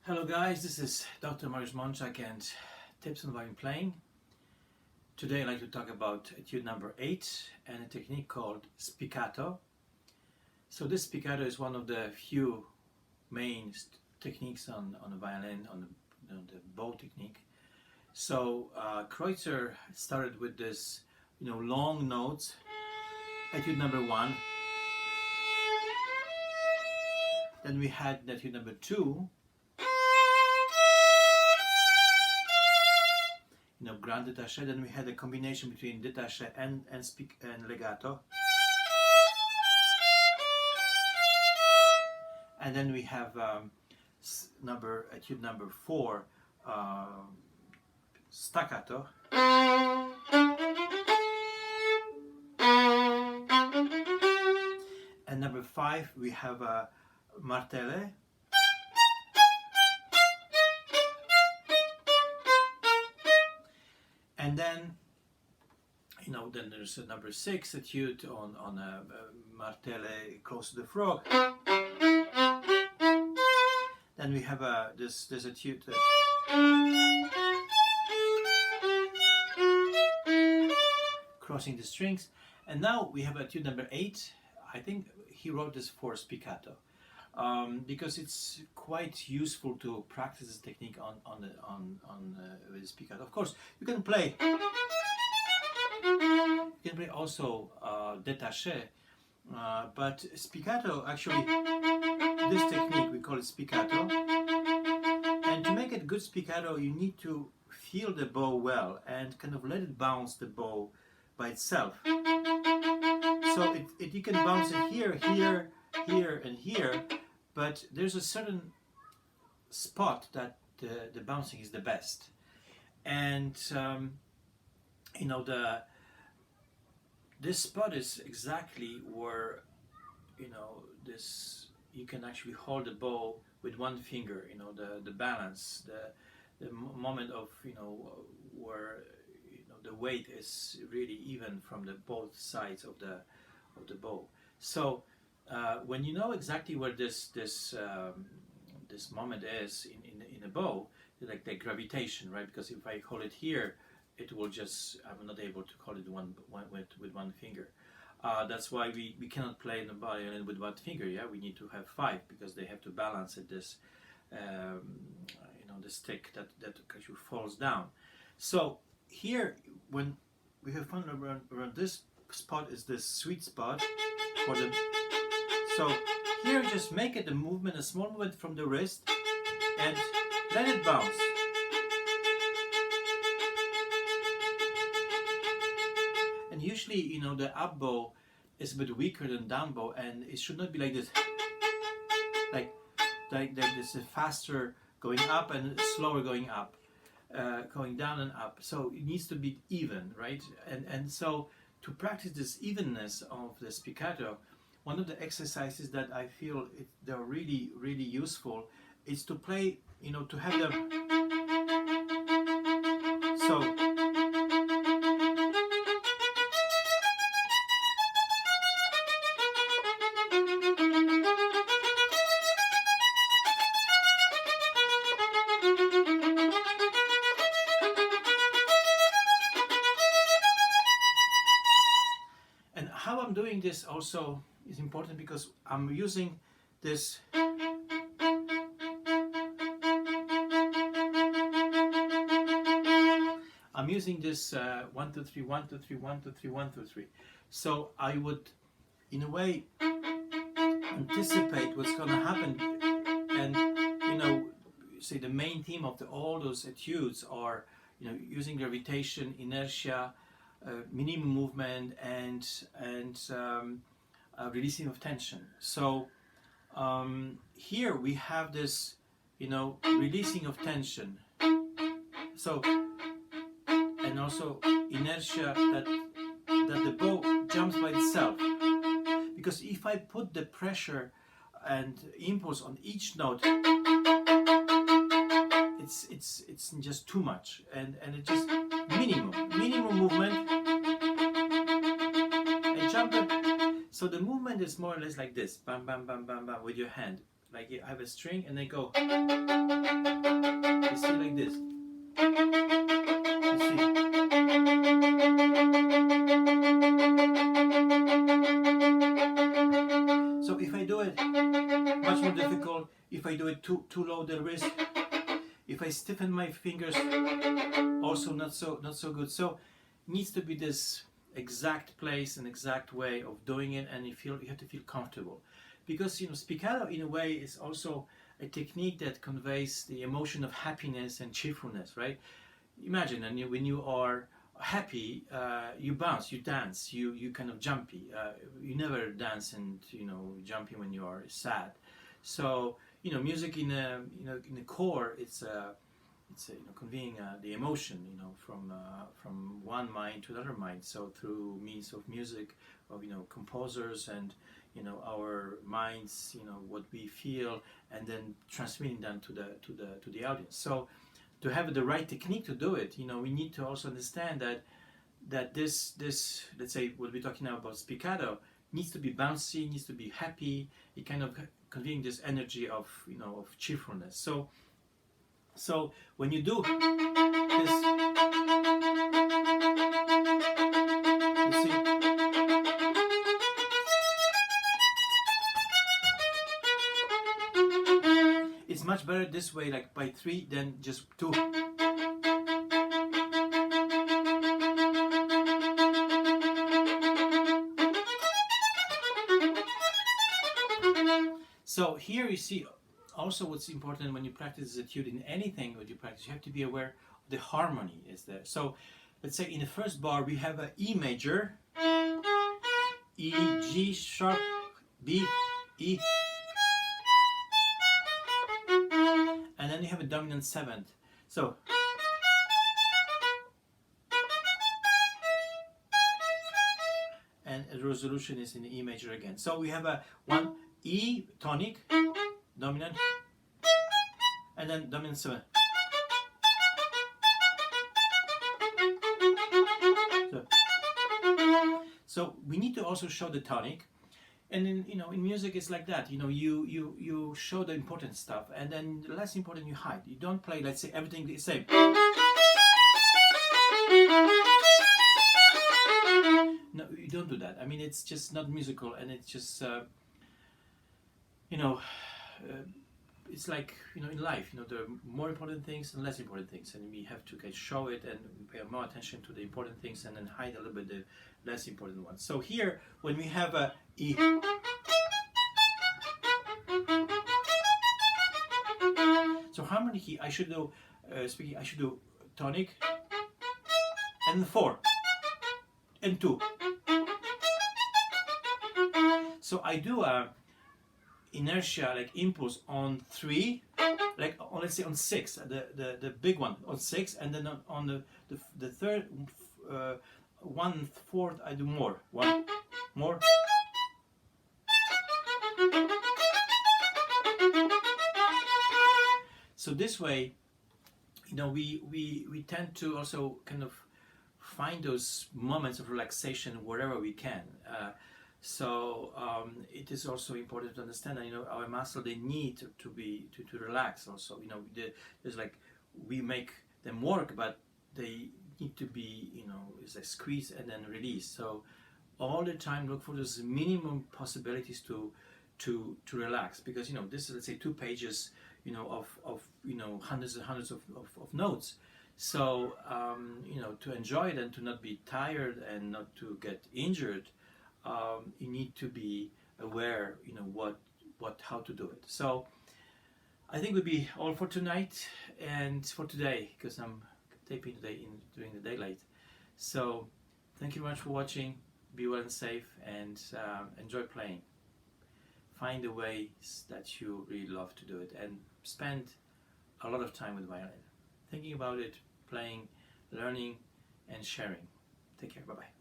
Hello guys, this is Dr. Mariusz Monczak and tips on violin playing. Today I'd like to talk about etude number 8 and a technique called spiccato. So this spiccato is one of the few main techniques on the violin, on the bow technique. So Kreutzer started with this long notes, etude number 1. Then we had etude number 2. Grand détaché. Then we had a combination between détaché and legato. And then we have etude number 4, staccato. And number 5 we have martele. And then, then there's a number 6 etude on a martele close to the frog. Then we have this etude crossing the strings. And now we have etude number 8. I think he wrote this for spiccato. Because it's quite useful to practice this technique with the spiccato. Of course, you can play also détaché, but spiccato, actually, this technique we call it spiccato. And to make it good spiccato, you need to feel the bow well and kind of let it bounce the bow by itself. So you can bounce it here, here, here, and here. But there's a certain spot that the bouncing is the best, and this spot is exactly where you can actually hold the bow with one finger. The balance, the moment of where the weight is really even from both sides of the bow. So. When you know exactly where this moment is in a bow, like the gravitation, right? Because if I hold it here, it will I'm not able to hold it with one finger. That's why we cannot play in the violin with one finger. Yeah, we need to have 5 because they have to balance it. This the stick that actually falls down. So here, when we have fun around this spot, is this sweet spot for the. So here just make it a small movement from the wrist and let it bounce. And usually, the up bow is a bit weaker than down bow, and it should not be like this. Like this is faster going up and slower going up, going down and up. So it needs to be even, right? And so to practice this evenness of the spiccato, one of the exercises that I feel they're really, really useful is to play, to have them. So. And how I'm doing this also is important because I'm using this I'm using this 1 2 3 1 2 3 1 2 3 1 2 3. So I would, in a way, anticipate what's going to happen, and say the main theme of all those etudes are using gravitation, inertia, minimum movement, and releasing of tension. So here we have this, releasing of tension. So and also inertia that the bow jumps by itself. Because if I put the pressure and impulse on each note, it's just too much, and it just minimum movement. And jump up. So the movement is more or less like this, bam bam bam bam bam, with your hand like I have a string and they go. You see, like this. You see. So if I do it much more difficult, if I do it too low the wrist, if I stiffen my fingers, also not so good. So needs to be this exact place and exact way of doing it, and you have to feel comfortable, because spiccato in a way is also a technique that conveys the emotion of happiness and cheerfulness, right? Imagine, and when you are happy, you bounce, you dance, you kind of jumpy. You never dance and jumpy when you are sad. So music in a in the core, it's conveying the emotion, from one mind to another mind. So through means of music, of composers and our minds, what we feel, and then transmitting them to the audience. So to have the right technique to do it, we need to also understand that this let's say what we're talking now about spiccato needs to be bouncy, needs to be happy. It kind of conveying this energy of of cheerfulness. So when you do this, you see, it's much better this way, like by 3 than just 2. So here you see also what's important when you practice the etude in anything that you practice, you have to be aware of the harmony is there. So let's say in the first bar we have a E major, E, G sharp, B, E, and then you have a dominant 7th. So and the resolution is in the E major again. So we have a 1 E tonic, dominant, and then dominant 7. So we need to also show the tonic, and then in music it's like that. You show the important stuff, and then the less important you hide. You don't play, let's say, everything the same. No, you don't do that. I mean, it's just not musical, and it's just it's like in life, there are more important things and less important things, and we have to show it and pay more attention to the important things, and then hide a little bit the less important ones. So here, when we have a E, so harmony key, I should do I should do tonic and 4 and 2. So I do a inertia, like impulse, on 3, like let's say on 6, the big one on 6, and then on the third 1/4 I do more, 1 more. So this way, we tend to also kind of find those moments of relaxation wherever we can. So it is also important to understand that our muscle, they need to relax also. There's like, we make them work, but they need to be it's like squeeze and then release. So all the time look for those minimum possibilities to relax, because this is, let's say, 2 pages of hundreds and hundreds of notes. So to enjoy it and to not be tired and not to get injured, you need to be aware, how to do it. So I think would be all for tonight and for today, because I'm taping today during the daylight. So thank you very much for watching. Be well and safe, and enjoy playing. Find the ways that you really love to do it, and spend a lot of time with violin, thinking about it, playing, learning, and sharing. Take care. Bye bye.